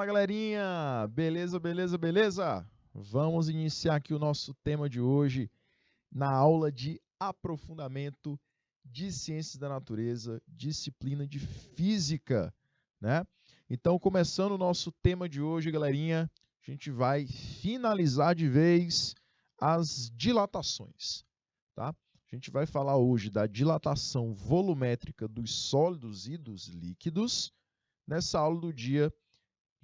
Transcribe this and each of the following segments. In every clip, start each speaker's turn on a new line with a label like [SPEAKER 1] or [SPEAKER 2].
[SPEAKER 1] Fala, galerinha! Beleza, beleza, beleza? Vamos iniciar aqui o nosso tema de hoje na aula de aprofundamento de ciências da natureza, disciplina de física, né? Então, começando o nosso tema de hoje, galerinha, a gente vai finalizar de vez as dilatações, tá? A gente vai falar hoje da dilatação volumétrica dos sólidos e dos líquidos nessa aula do dia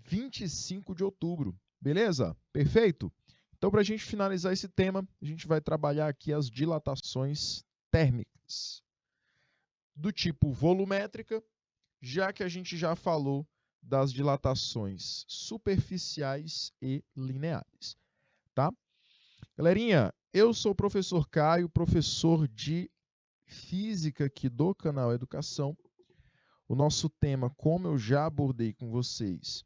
[SPEAKER 1] 25 de outubro. Beleza? Perfeito? Então, para a gente finalizar esse tema, a gente vai trabalhar aqui as dilatações térmicas do tipo volumétrica, já que a gente já falou das dilatações superficiais e lineares, tá? Galerinha, eu sou o professor Caio, professor de Física aqui do canal Educação. O nosso tema, como eu já abordei com vocês,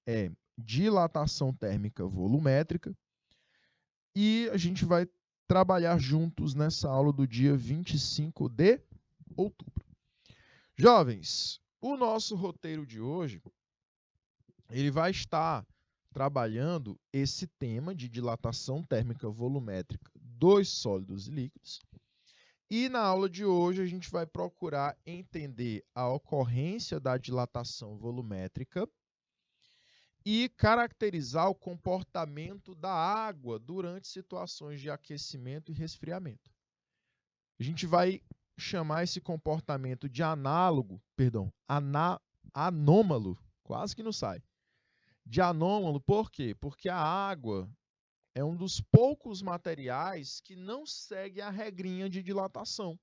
[SPEAKER 1] é dilatação térmica volumétrica e a gente vai trabalhar juntos nessa aula do dia 25 de outubro. Jovens, o nosso roteiro de hoje, ele vai estar trabalhando esse tema de dilatação térmica volumétrica dos sólidos e líquidos. E na aula de hoje a gente vai procurar entender a ocorrência da dilatação volumétrica e caracterizar o comportamento da água durante situações de aquecimento e resfriamento. A gente vai chamar esse comportamento de anômalo, quase que não sai. De anômalo, por quê? Porque a água é um dos poucos materiais que não segue a regrinha de dilatação.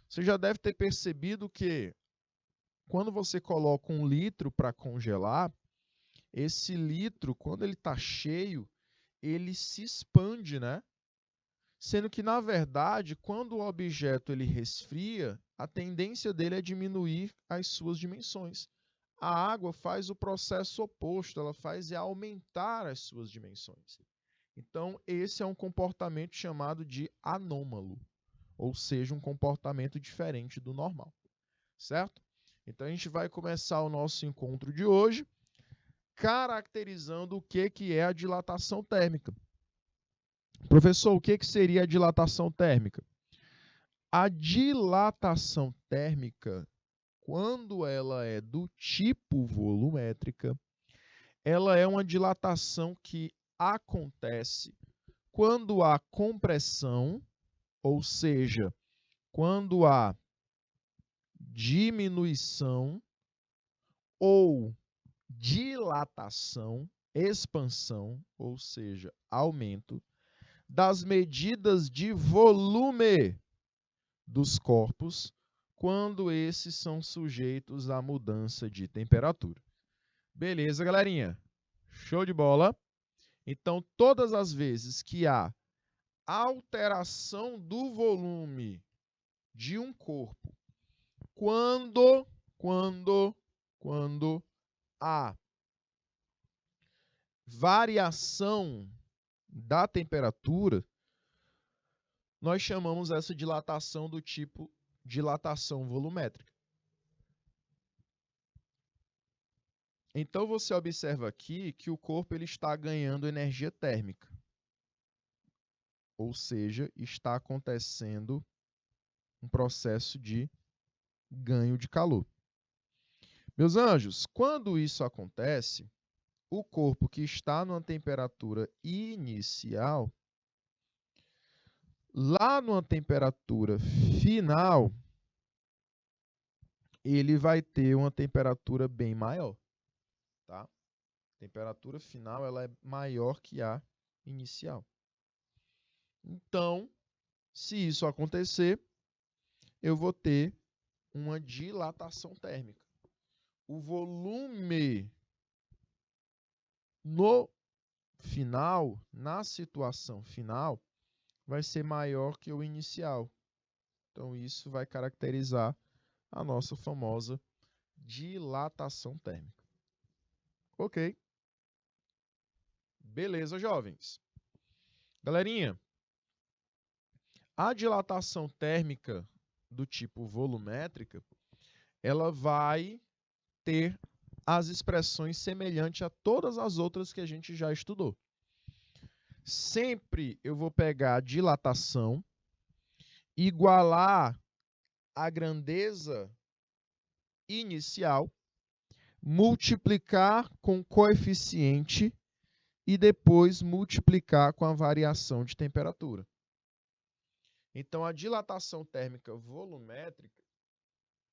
[SPEAKER 1] Você já deve ter percebido que quando você coloca 1 litro para congelar, esse litro, quando ele está cheio, ele se expande, né? Sendo que, na verdade, quando o objeto ele resfria, a tendência dele é diminuir as suas dimensões. A água faz o processo oposto, ela faz aumentar as suas dimensões. Então, esse é um comportamento chamado de anômalo, ou seja, um comportamento diferente do normal, certo? Então, a gente vai começar o nosso encontro de hoje caracterizando o que é a dilatação térmica. Professor, o que seria a dilatação térmica? A dilatação térmica, quando ela é do tipo volumétrica, ela é uma dilatação que acontece quando há compressão, ou seja, quando há diminuição ou dilatação, expansão, ou seja, aumento das medidas de volume dos corpos quando esses são sujeitos à mudança de temperatura. Beleza, galerinha? Show de bola? Então, todas as vezes que há alteração do volume de um corpo, quando há variação da temperatura, nós chamamos essa dilatação do tipo dilatação volumétrica. Então, você observa aqui que o corpo ele está ganhando energia térmica. Ou seja, está acontecendo um processo de ganho de calor. Meus anjos, quando isso acontece, o corpo que está numa temperatura inicial, lá numa temperatura final, ele vai ter uma temperatura bem maior, tá? A temperatura final ela é maior que a inicial. Então, se isso acontecer, eu vou ter uma dilatação térmica. O volume no final, na situação final, vai ser maior que o inicial. Então, isso vai caracterizar a nossa famosa dilatação térmica. Ok. Beleza, jovens. Galerinha, a dilatação térmica do tipo volumétrica, ela vai ter as expressões semelhantes a todas as outras que a gente já estudou. Sempre eu vou pegar a dilatação, igualar a grandeza inicial, multiplicar com o coeficiente e depois multiplicar com a variação de temperatura. Então, a dilatação térmica volumétrica,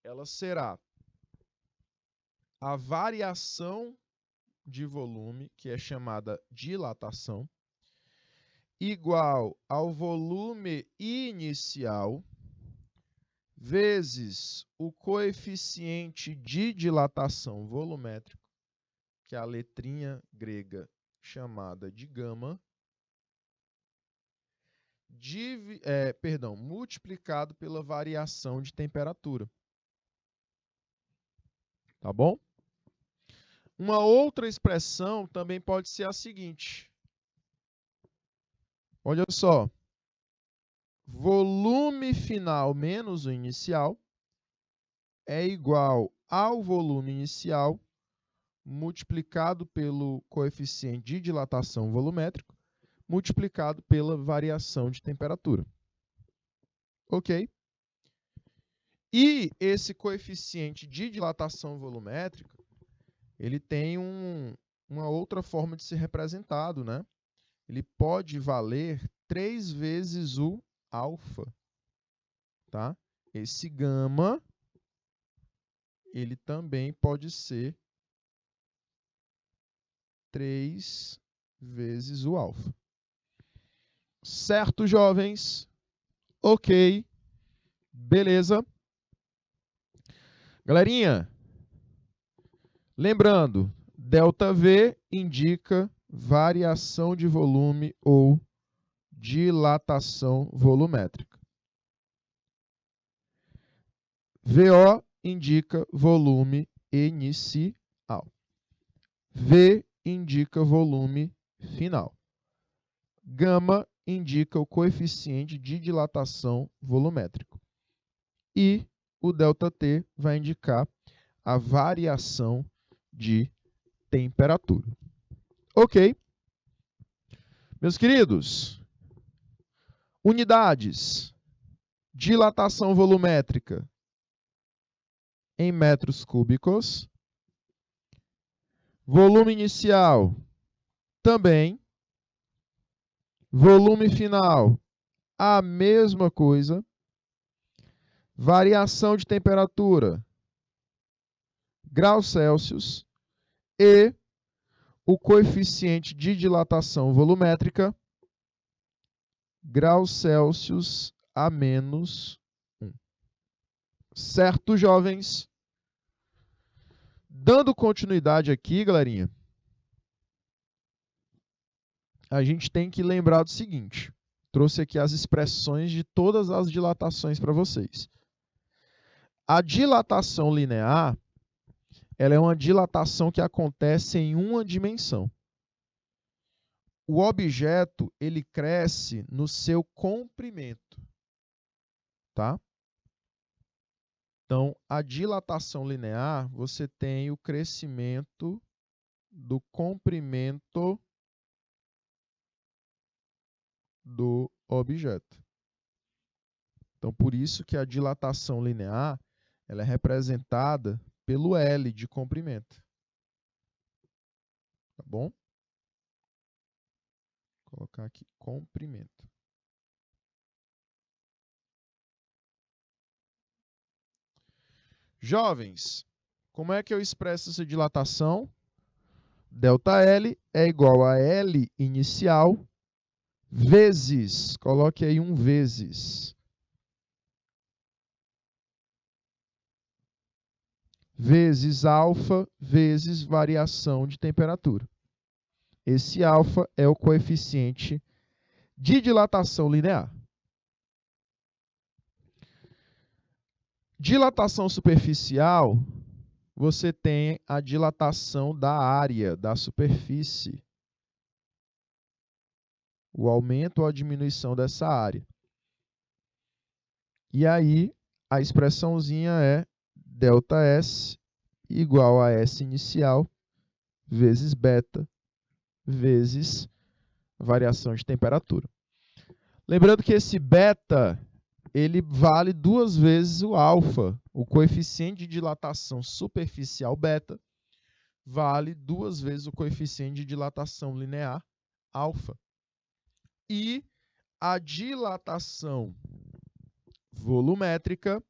[SPEAKER 1] ela será a variação de volume, que é chamada dilatação, igual ao volume inicial, vezes o coeficiente de dilatação volumétrico, que é a letrinha grega chamada de gama, multiplicado pela variação de temperatura. Tá bom? Uma outra expressão também pode ser a seguinte. Olha só. Volume final menos o inicial é igual ao volume inicial multiplicado pelo coeficiente de dilatação volumétrico multiplicado pela variação de temperatura. Ok? E esse coeficiente de dilatação volumétrica, ele tem uma outra forma de ser representado, né? Ele pode valer 3 vezes o alfa, tá? Esse gama, ele também pode ser 3 vezes o alfa. Certo, jovens? Ok. Beleza. Galerinha, lembrando, ΔV indica variação de volume ou dilatação volumétrica. VO indica volume inicial. V indica volume final. Gama indica o coeficiente de dilatação volumétrico. E o ΔT vai indicar a variação de temperatura. Ok? Meus queridos, unidades, dilatação volumétrica em metros cúbicos, volume inicial também, volume final a mesma coisa, variação de temperatura, graus Celsius, e o coeficiente de dilatação volumétrica, graus Celsius a menos 1. Certo, jovens? Dando continuidade aqui, galerinha, a gente tem que lembrar do seguinte. Trouxe aqui as expressões de todas as dilatações para vocês. A dilatação linear, ela é uma dilatação que acontece em uma dimensão. O objeto, ele cresce no seu comprimento, tá? Então, a dilatação linear, você tem o crescimento do comprimento do objeto. Então, por isso que a dilatação linear, ela é representada pelo L de comprimento. Tá bom? Vou colocar aqui comprimento. Jovens, como é que eu expresso essa dilatação? ΔL é igual a L inicial vezes, coloque aí um vezes, vezes alfa vezes variação de temperatura. Esse alfa é o coeficiente de dilatação linear. Dilatação superficial, você tem a dilatação da área, da superfície. O aumento ou a diminuição dessa área. E aí, a expressãozinha é ΔS igual a S inicial vezes beta vezes variação de temperatura. Lembrando que esse beta, ele vale 2 vezes o alfa. O coeficiente de dilatação superficial beta vale 2 vezes o coeficiente de dilatação linear alfa. E a dilatação volumétrica,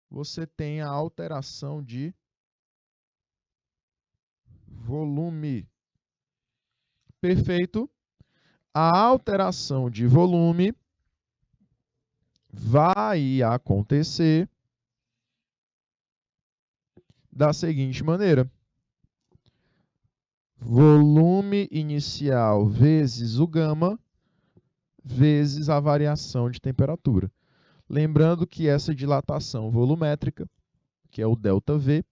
[SPEAKER 1] você tem a alteração de volume. Perfeito? A alteração de volume vai acontecer da seguinte maneira: volume inicial vezes o gama vezes a variação de temperatura. Lembrando que essa dilatação volumétrica, que é o ΔV,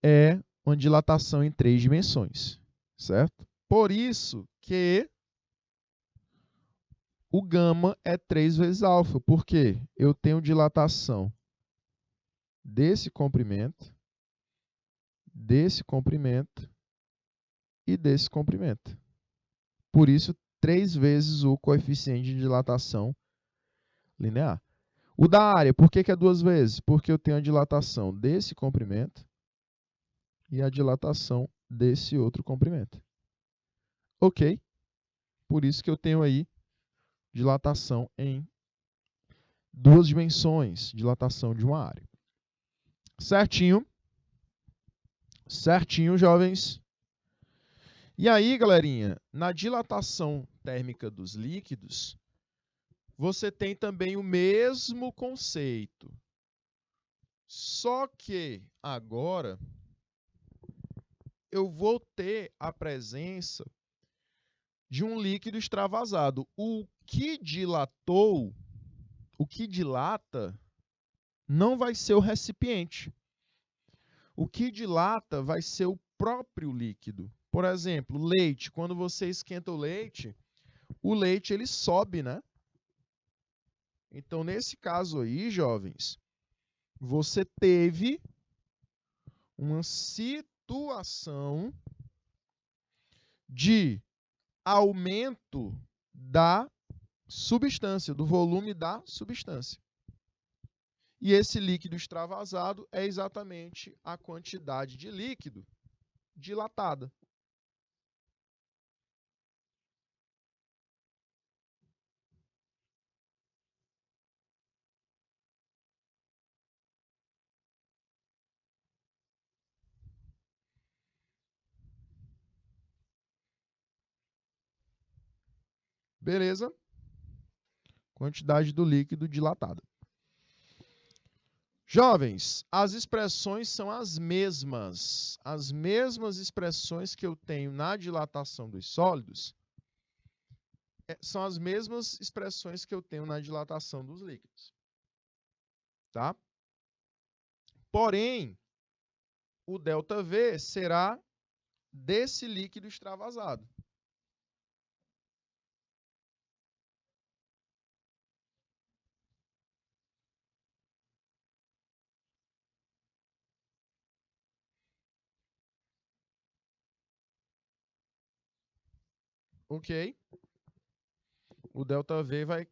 [SPEAKER 1] é uma dilatação em 3 dimensões, certo? Por isso que o gama é 3 vezes alfa, porque eu tenho dilatação desse comprimento e desse comprimento. Por isso, 3 vezes o coeficiente de dilatação linear. O da área, por que é 2 vezes? Porque eu tenho a dilatação desse comprimento e a dilatação desse outro comprimento. Ok? Por isso que eu tenho aí dilatação em 2 dimensões, dilatação de uma área. Certinho? Certinho, jovens? E aí, galerinha, na dilatação térmica dos líquidos, você tem também o mesmo conceito. Só que agora eu vou ter a presença de um líquido extravasado. O que dilata, não vai ser o recipiente. O que dilata vai ser o próprio líquido. Por exemplo, leite. Quando você esquenta o leite ele sobe, né? Então, nesse caso aí, jovens, você teve uma situação de aumento da substância, do volume da substância. E esse líquido extravasado é exatamente a quantidade de líquido dilatada. Beleza? Quantidade do líquido dilatada. Jovens, as expressões são as mesmas. As mesmas expressões que eu tenho na dilatação dos sólidos são as mesmas expressões que eu tenho na dilatação dos líquidos. Tá? Porém, o ΔV será desse líquido extravasado. Ok? O ΔV vai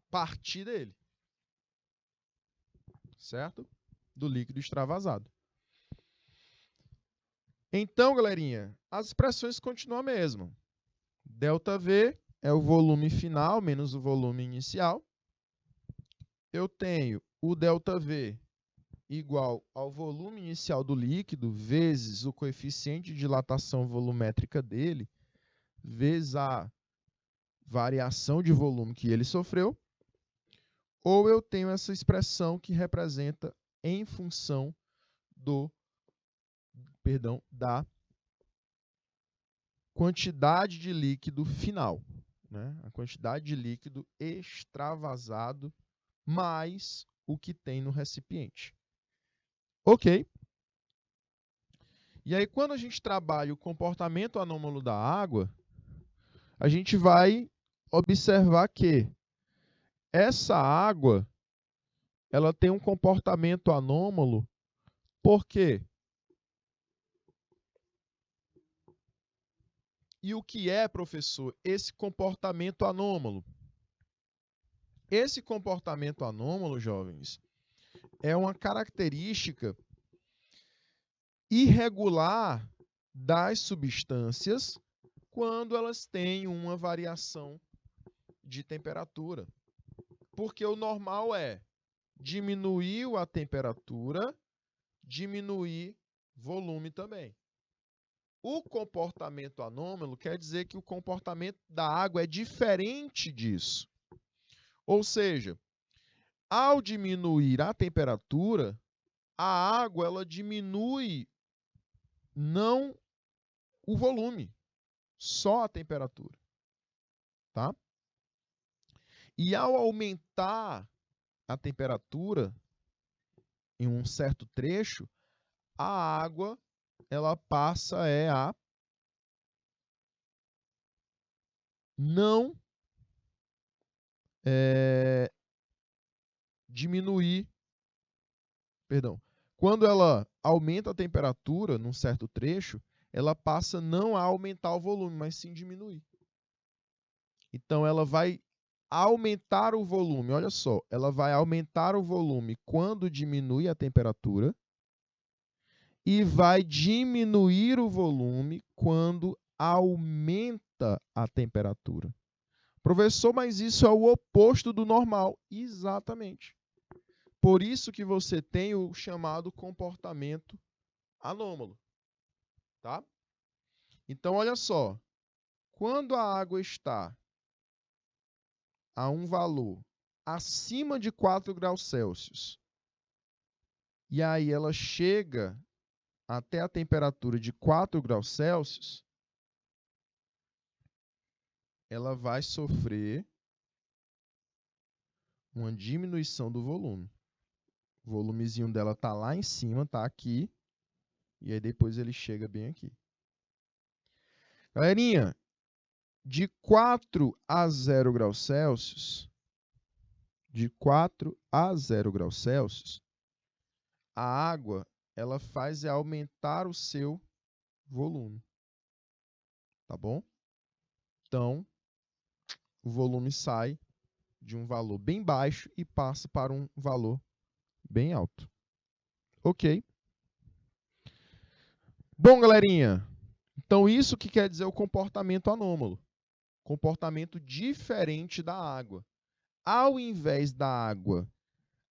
[SPEAKER 1] partir dele. Certo? Do líquido extravasado. Então, galerinha, as expressões continuam a mesma. ΔV é o volume final menos o volume inicial. Eu tenho o ΔV igual ao volume inicial do líquido vezes o coeficiente de dilatação volumétrica dele, vezes a variação de volume que ele sofreu. Ou eu tenho essa expressão que representa em função da quantidade de líquido final, né? A quantidade de líquido extravasado mais o que tem no recipiente. Ok? E aí, quando a gente trabalha o comportamento anômalo da água, a gente vai observar que essa água ela tem um comportamento anômalo Por quê? E o que é, professor, esse comportamento anômalo? Esse comportamento anômalo, jovens, é uma característica irregular das substâncias quando elas têm uma variação de temperatura. Porque o normal é diminuir a temperatura, diminuir volume também. O comportamento anômalo quer dizer que o comportamento da água é diferente disso. Ou seja, ao diminuir a temperatura, a água ela diminui não o volume, só a temperatura, tá? E ao aumentar a temperatura em um certo trecho, a água ela passa a não diminuir, perdão. Quando ela aumenta a temperatura num certo trecho, ela passa não a aumentar o volume, mas sim diminuir. Então ela vai aumentar o volume, olha só, ela vai aumentar o volume quando diminui a temperatura e vai diminuir o volume quando aumenta a temperatura. Professor, mas isso é o oposto do normal. Exatamente. Por isso que você tem o chamado comportamento anômalo, tá? Então, olha só. Quando a água está a um valor acima de 4 graus Celsius, e aí ela chega até a temperatura de 4 graus Celsius, ela vai sofrer uma diminuição do volume. O volumezinho dela está lá em cima, está aqui, e aí depois ele chega bem aqui. Galerinha, de 4 a 0 graus Celsius, de 4 a 0 graus Celsius, a água ela faz aumentar o seu volume. Tá bom? Então, o volume sai de um valor bem baixo e passa para um valor bem alto. Ok? Bom, galerinha, então isso que quer dizer o comportamento anômalo. Comportamento diferente da água. Ao invés da água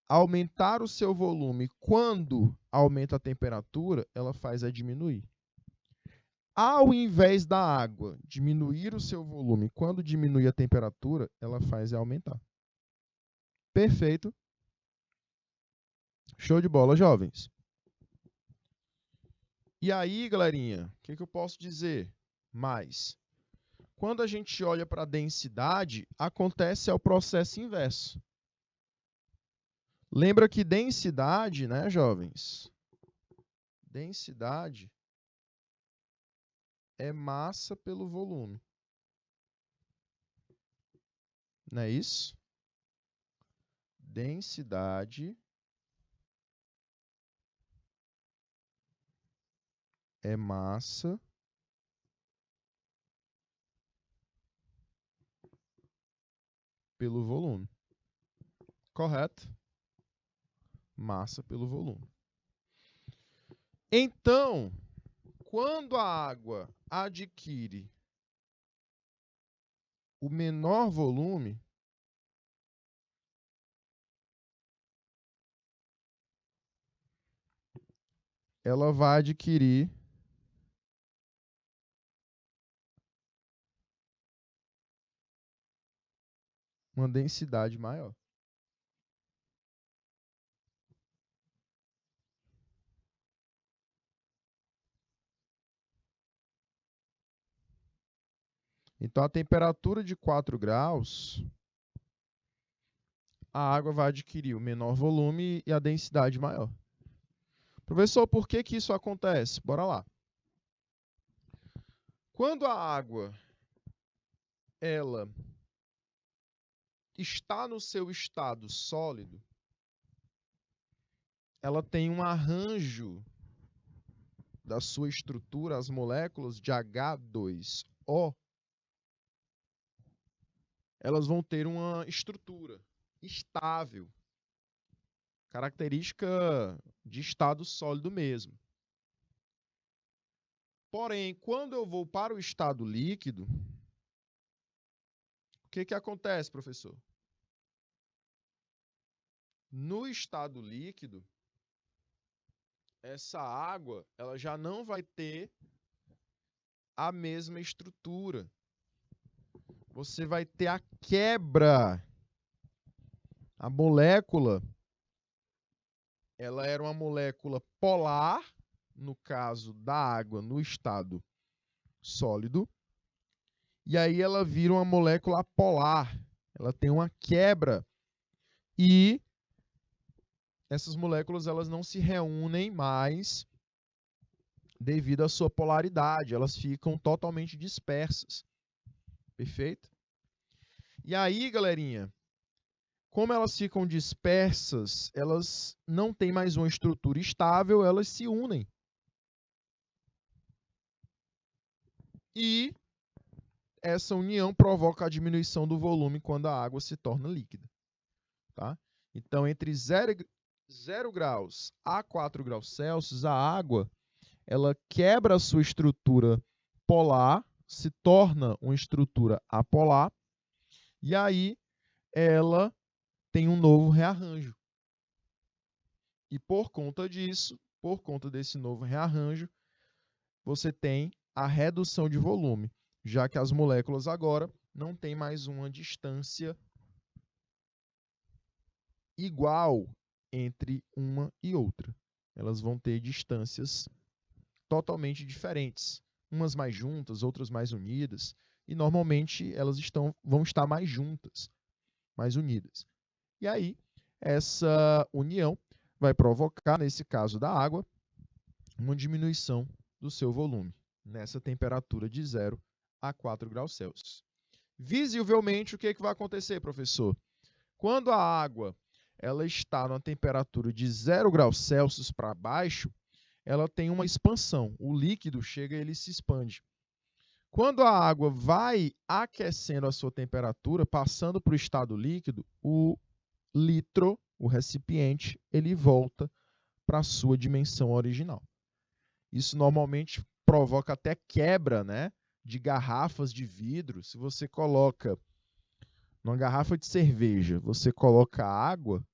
[SPEAKER 1] aumentar o seu volume quando aumenta a temperatura, ela faz diminuir. Ao invés da água diminuir o seu volume quando diminui a temperatura, ela faz aumentar. Perfeito. Show de bola, jovens. E aí, galerinha, o que eu posso dizer mais? Quando a gente olha para a densidade, acontece o processo inverso. Lembra que densidade, né, jovens? Densidade é massa pelo volume. Não é isso? Densidade é massa pelo volume. Correto? Massa pelo volume. Então, quando a água adquire o menor volume, ela vai adquirir uma densidade maior. Então, a temperatura de 4 graus, a água vai adquirir o menor volume e a densidade maior. Professor, por que isso acontece? Bora lá. Quando a água ela está no seu estado sólido, ela tem um arranjo da sua estrutura, as moléculas de H2O, elas vão ter uma estrutura estável, característica de estado sólido mesmo. Porém, quando eu vou para o estado líquido, o que acontece, professor? No estado líquido, essa água ela já não vai ter a mesma estrutura. Você vai ter a quebra. A molécula, ela era uma molécula polar, no caso da água, no estado sólido, e aí ela vira uma molécula apolar. Ela tem uma quebra e essas moléculas elas não se reúnem mais devido à sua polaridade, elas ficam totalmente dispersas. Perfeito? E aí, galerinha, como elas ficam dispersas, elas não têm mais uma estrutura estável, elas se unem. E essa união provoca a diminuição do volume quando a água se torna líquida. Tá? Então, entre 0 graus a 4 graus Celsius, a água ela quebra a sua estrutura polar, se torna uma estrutura apolar, e aí ela tem um novo rearranjo. E por conta disso, por conta desse novo rearranjo, você tem a redução de volume, já que as moléculas agora não têm mais uma distância igual entre uma e outra. Elas vão ter distâncias totalmente diferentes, umas mais juntas, outras mais unidas, e normalmente elas vão estar mais juntas, mais unidas. E aí, essa união vai provocar, nesse caso da água, uma diminuição do seu volume, nessa temperatura de 0 a 4 graus Celsius. Visivelmente, o que vai acontecer, professor? Quando a água ela está numa temperatura de 0 graus Celsius para baixo, ela tem uma expansão. O líquido chega e ele se expande. Quando a água vai aquecendo a sua temperatura, passando para o estado líquido, o litro, o recipiente, ele volta para a sua dimensão original. Isso normalmente provoca até quebra, né, de garrafas de vidro. Se você coloca numa garrafa de cerveja, você coloca água,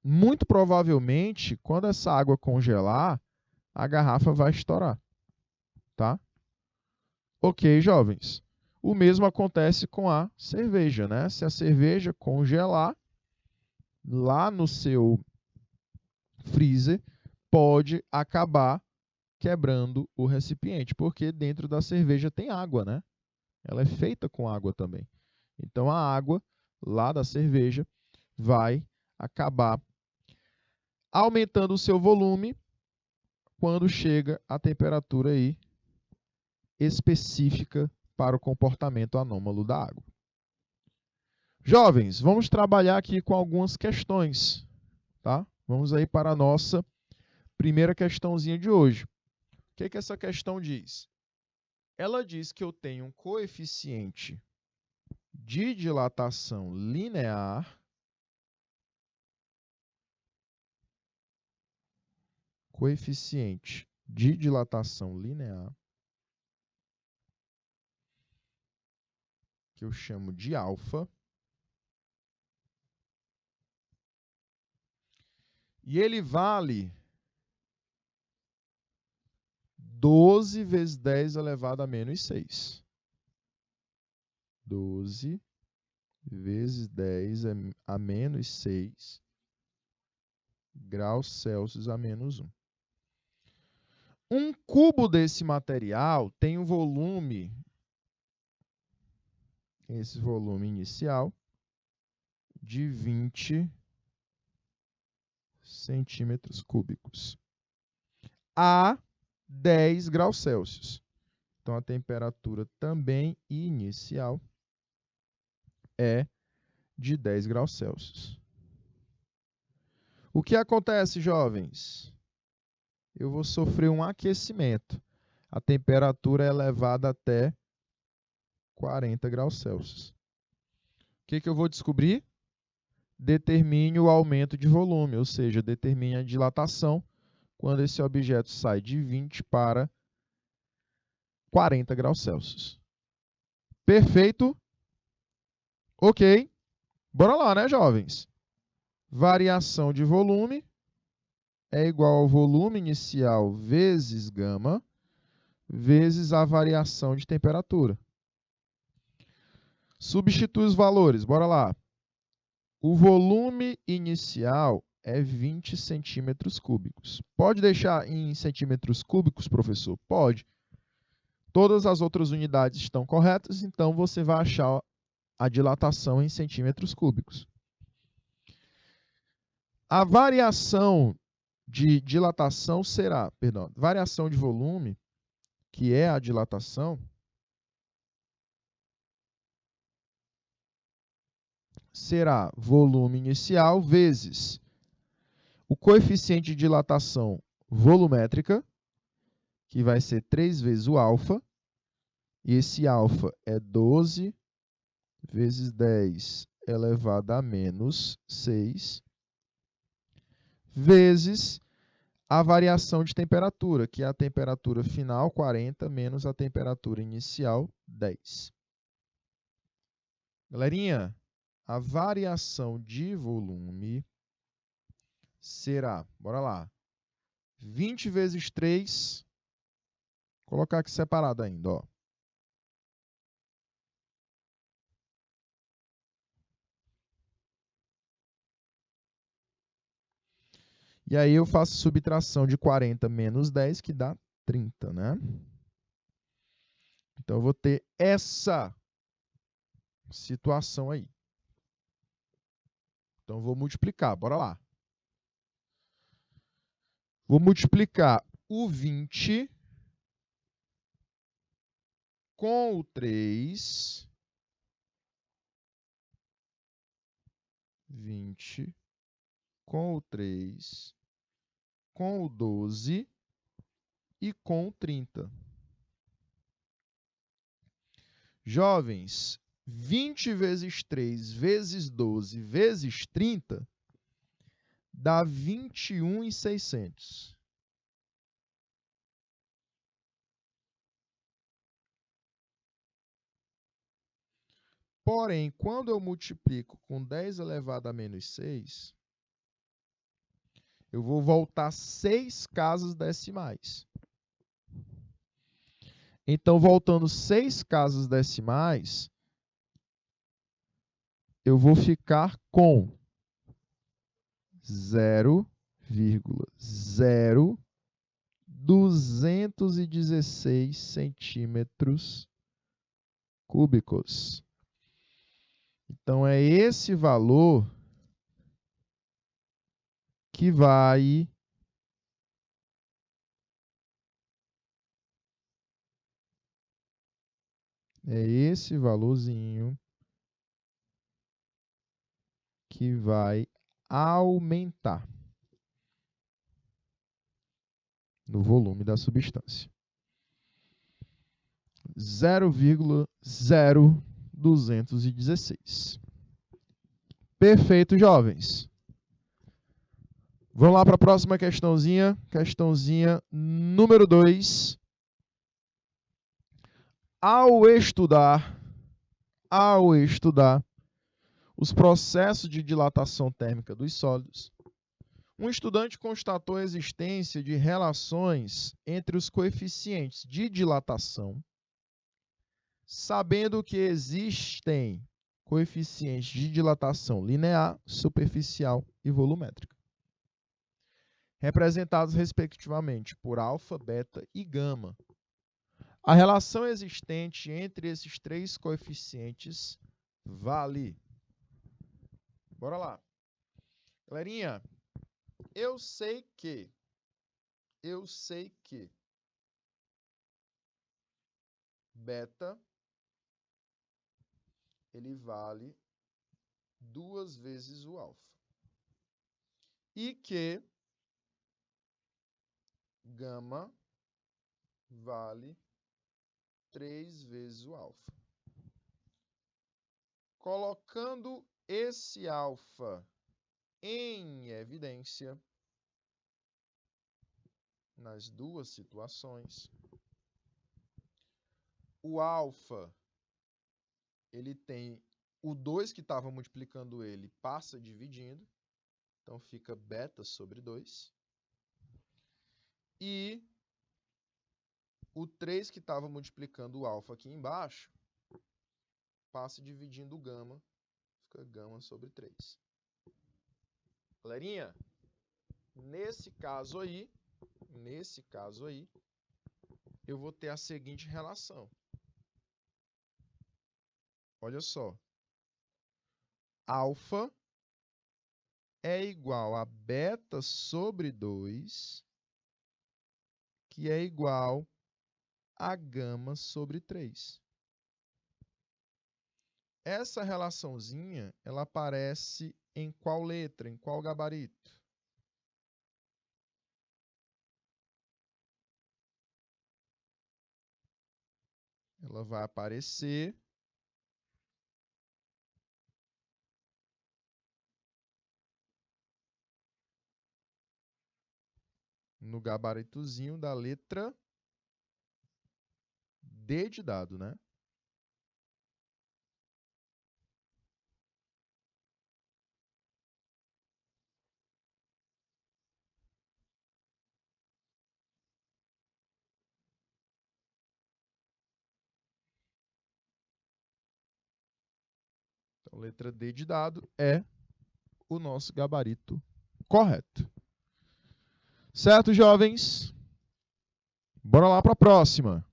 [SPEAKER 1] muito provavelmente, quando essa água congelar, a garrafa vai estourar, tá? Ok, jovens. O mesmo acontece com a cerveja, né? Se a cerveja congelar lá no seu freezer, pode acabar quebrando o recipiente, porque dentro da cerveja tem água, né? Ela é feita com água também. Então a água lá da cerveja vai acabar aumentando o seu volume quando chega a temperatura aí específica para o comportamento anômalo da água. Jovens, vamos trabalhar aqui com algumas questões, tá? Vamos aí para a nossa primeira questãozinha de hoje. O que essa questão diz? Ela diz que eu tenho um coeficiente de dilatação linear que eu chamo de alfa, e ele vale 12 vezes 10 elevado a menos 6. 12 vezes 10 a menos 6 graus Celsius a menos 1. Um cubo desse material tem um volume, esse volume inicial, de 20 centímetros cúbicos a 10 graus Celsius. Então, a temperatura também inicial é de 10 graus Celsius. O que acontece, jovens? Eu vou sofrer um aquecimento. A temperatura é elevada até 40 graus Celsius. O que eu vou descobrir? Determine o aumento de volume, ou seja, determine a dilatação quando esse objeto sai de 20 para 40 graus Celsius. Perfeito? Ok. Bora lá, né, jovens? Variação de volume é igual ao volume inicial vezes gama vezes a variação de temperatura. Substitui os valores, bora lá. O volume inicial é 20 centímetros cúbicos. Pode deixar em centímetros cúbicos, professor? Pode. Todas as outras unidades estão corretas, então você vai achar a dilatação em centímetros cúbicos. A variação de dilatação será, variação de volume, que é a dilatação, será volume inicial vezes o coeficiente de dilatação volumétrica, que vai ser 3 vezes o alfa, e esse alfa é 12 vezes 10 elevado a menos 6, vezes a variação de temperatura, que é a temperatura final, 40, menos a temperatura inicial, 10. Galerinha, a variação de volume será, bora lá, 20 vezes 3, vou colocar aqui separado ainda, ó. E aí eu faço subtração de 40 menos 10, que dá 30, né? Então eu vou ter essa situação aí. Então eu vou multiplicar, bora lá. Vou multiplicar o 20 com o 3, 20 com o 3, com o 12 e com o 30. Jovens, 20 vezes 3 vezes 12 vezes 30 dá 21.600. Porém, quando eu multiplico com 10 elevado a menos 6, eu vou voltar 6 casas decimais. Então, voltando 6 casas decimais, eu vou ficar com 0,0216 centímetros cúbicos. Então, é esse valor que vai esse valorzinho que vai aumentar no volume da substância. 0,0216. Perfeito, jovens. Vamos lá para a próxima questãozinha. Questãozinha número 2. Ao estudar os processos de dilatação térmica dos sólidos, um estudante constatou a existência de relações entre os coeficientes de dilatação, sabendo que existem coeficientes de dilatação linear, superficial e volumétrica, representados respectivamente por alfa, beta e gama. A relação existente entre esses três coeficientes vale. Bora lá. Galerinha, eu sei que beta ele vale 2 vezes o alfa. e que gama vale 3 vezes o alfa. Colocando esse alfa em evidência, nas duas situações, o alfa, ele tem o 2 que estava multiplicando ele, passa dividindo, então fica beta sobre 2. E o 3 que estava multiplicando o alfa aqui embaixo, passa dividindo o gama, fica gama sobre 3. Galerinha, nesse caso aí, eu vou ter a seguinte relação. Olha só. Alfa é igual a beta sobre 2, que é igual a gama sobre 3. Essa relaçãozinha, ela aparece em qual letra, em qual gabarito? Ela vai aparecer no gabaritozinho da letra D de dado, né? Então, letra D de dado é o nosso gabarito correto. Certo, jovens? Bora lá para a próxima.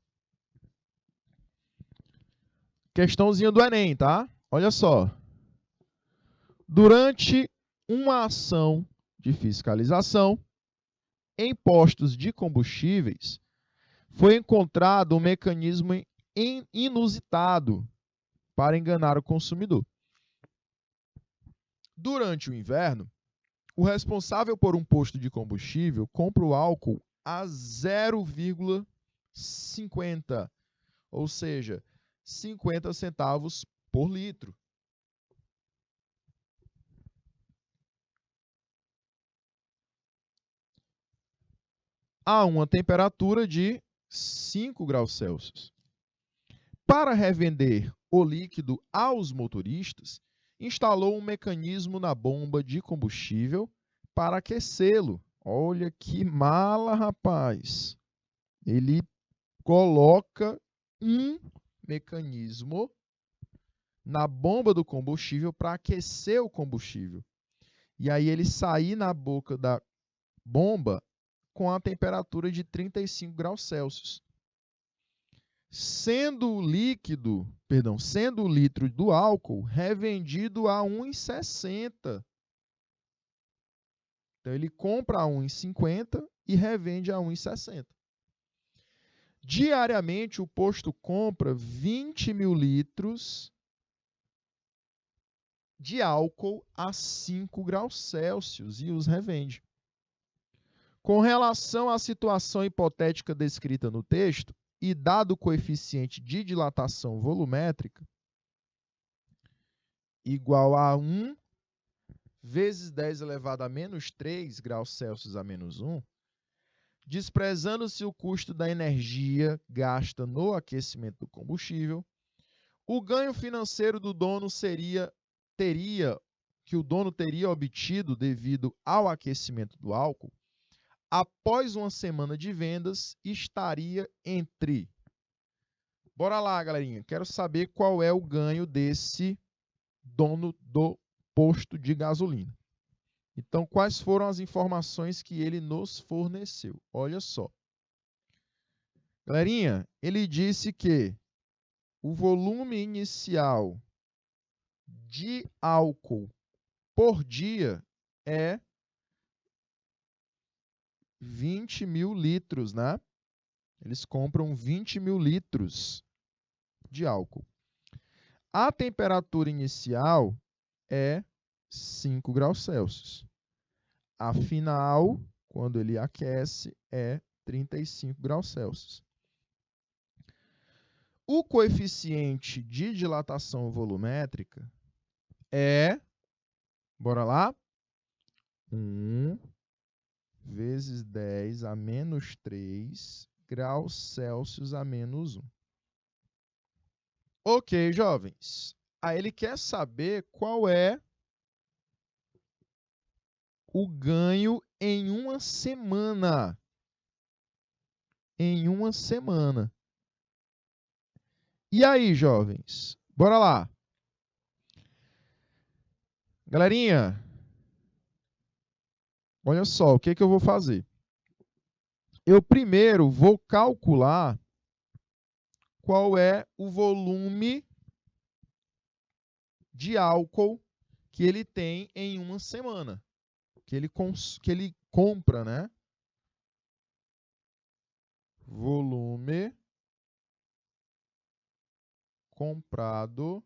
[SPEAKER 1] Questãozinha do Enem, tá? Olha só. Durante uma ação de fiscalização em postos de combustíveis, foi encontrado um mecanismo inusitado para enganar o consumidor. Durante o inverno, o responsável por um posto de combustível compra o álcool a 0,50, ou seja, 50 centavos por litro. A uma temperatura de 5 graus Celsius. Para revender o líquido aos motoristas, instalou um mecanismo na bomba de combustível para aquecê-lo. Olha que mala, rapaz! Ele coloca um mecanismo na bomba do combustível para aquecer o combustível. E aí ele sair na boca da bomba com a temperatura de 35 graus Celsius. Sendo o litro do álcool revendido a 1,60. Então ele compra a 1,50 e revende a 1,60. Diariamente o posto compra 20 mil litros de álcool a 5 graus Celsius e os revende. Com relação à situação hipotética descrita no texto, e dado o coeficiente de dilatação volumétrica igual a 1 vezes 10 elevado a menos 3 graus Celsius a menos 1, desprezando-se o custo da energia gasta no aquecimento do combustível, o ganho financeiro do dono que o dono teria obtido devido ao aquecimento do álcool, após uma semana de vendas, estaria entre... Bora lá, galerinha. Quero saber qual é o ganho desse dono do posto de gasolina. Então, quais foram as informações que ele nos forneceu? Olha só. Galerinha, ele disse que o volume inicial de álcool por dia é 20 mil litros, né? Eles compram 20 mil litros de álcool. A temperatura inicial é 5 graus Celsius. Afinal, quando ele aquece, é 35 graus Celsius. O coeficiente de dilatação volumétrica é, bora lá, 1 vezes 10 a menos 3 graus Celsius a menos 1. Ok, jovens. Aí ele quer saber qual é o ganho em uma semana. Em uma semana. E aí, jovens? Bora lá. Galerinha, olha só, o que eu vou fazer? Eu primeiro vou calcular qual é o volume de álcool que ele tem em uma semana. Que ele compra, né? Volume comprado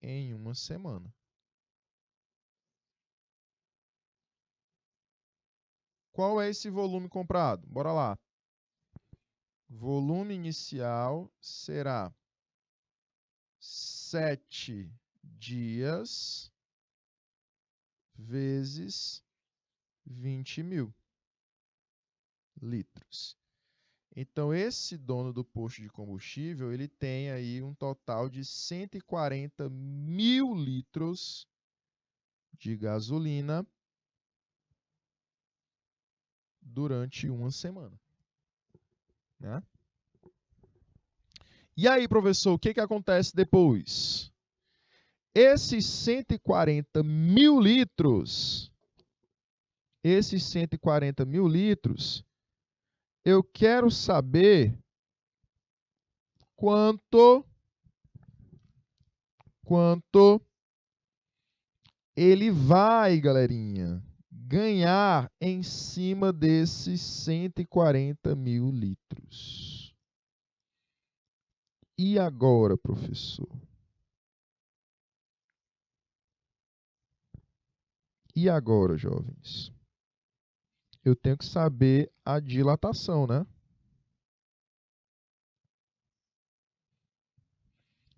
[SPEAKER 1] em uma semana. Qual é esse volume comprado? Bora lá. Volume inicial será 7 dias vezes 20.000 litros. Então, esse dono do posto de combustível, ele tem aí um total de 140.000 litros de gasolina durante uma semana. Né? E aí, professor, o que acontece depois? Esses 140.000 litros, eu quero saber quanto ele vai, galerinha, ganhar em cima desses 140.000 litros. E agora, professor? E agora, jovens? Eu tenho que saber a dilatação, né?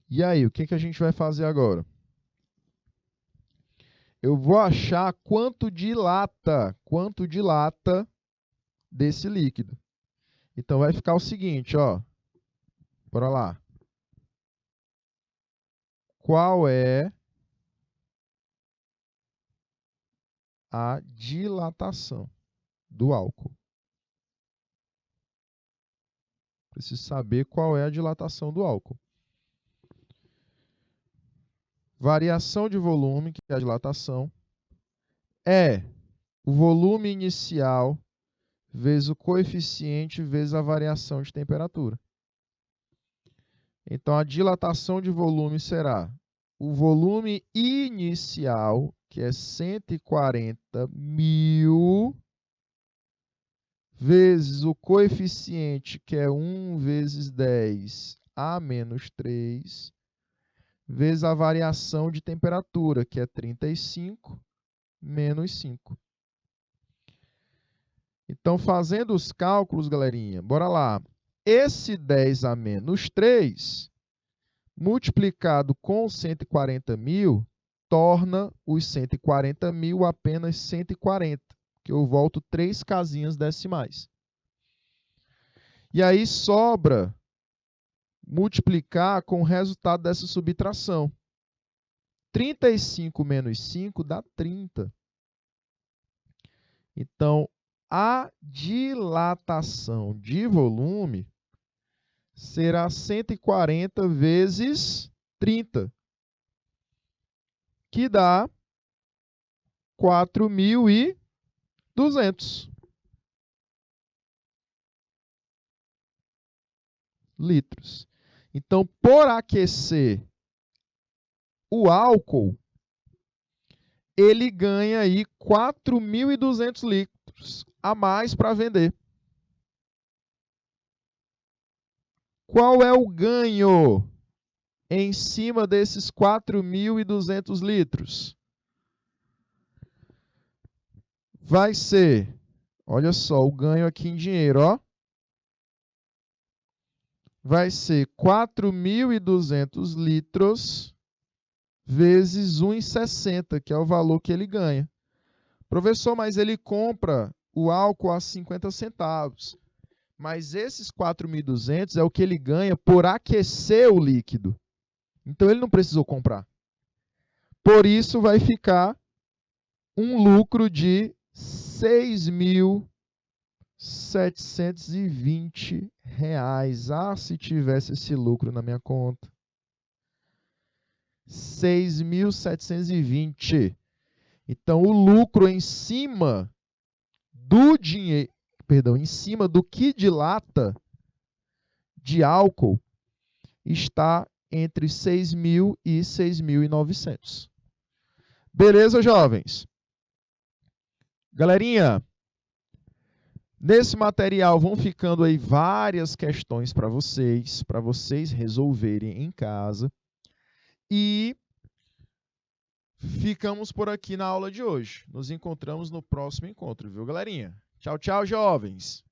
[SPEAKER 1] E aí, o que a gente vai fazer agora? Eu vou achar quanto dilata desse líquido. Então vai ficar o seguinte, ó. Bora lá. Qual é a dilatação do álcool? Preciso saber qual é a dilatação do álcool. Variação de volume, que é a dilatação, é o volume inicial vezes o coeficiente vezes a variação de temperatura. Então, a dilatação de volume será o volume inicial, que é 140.000, vezes o coeficiente, que é 1 vezes 10 a menos 3, vezes a variação de temperatura, que é 35 menos 5. Então, fazendo os cálculos, galerinha, bora lá. Esse 10 a menos 3, multiplicado com 140.000, torna os 140.000 apenas 140, que eu volto 3 casinhas decimais. E aí sobra multiplicar com o resultado dessa subtração. 35 menos 5 dá 30. Então, a dilatação de volume será 140 vezes 30, que dá 4.200 litros. Então, por aquecer o álcool, ele ganha aí 4.200 litros a mais para vender. Qual é o ganho em cima desses 4.200 litros? Vai ser, olha só, o ganho aqui em dinheiro, ó. Vai ser 4.200 litros vezes 1,60, que é o valor que ele ganha. Professor, mas ele compra o álcool a 50 centavos. Mas esses 4.200 é o que ele ganha por aquecer o líquido. Então ele não precisou comprar. Por isso vai ficar um lucro de R$ 6.720. Ah, se tivesse esse lucro na minha conta. 6.720. Então o lucro em cima do dinheiro, perdão, em cima do que dilata de álcool está entre 6.000 e 6.900. Beleza, jovens? Galerinha, nesse material vão ficando aí várias questões para vocês resolverem em casa. E ficamos por aqui na aula de hoje. Nos encontramos no próximo encontro, viu, galerinha? Tchau, tchau, jovens!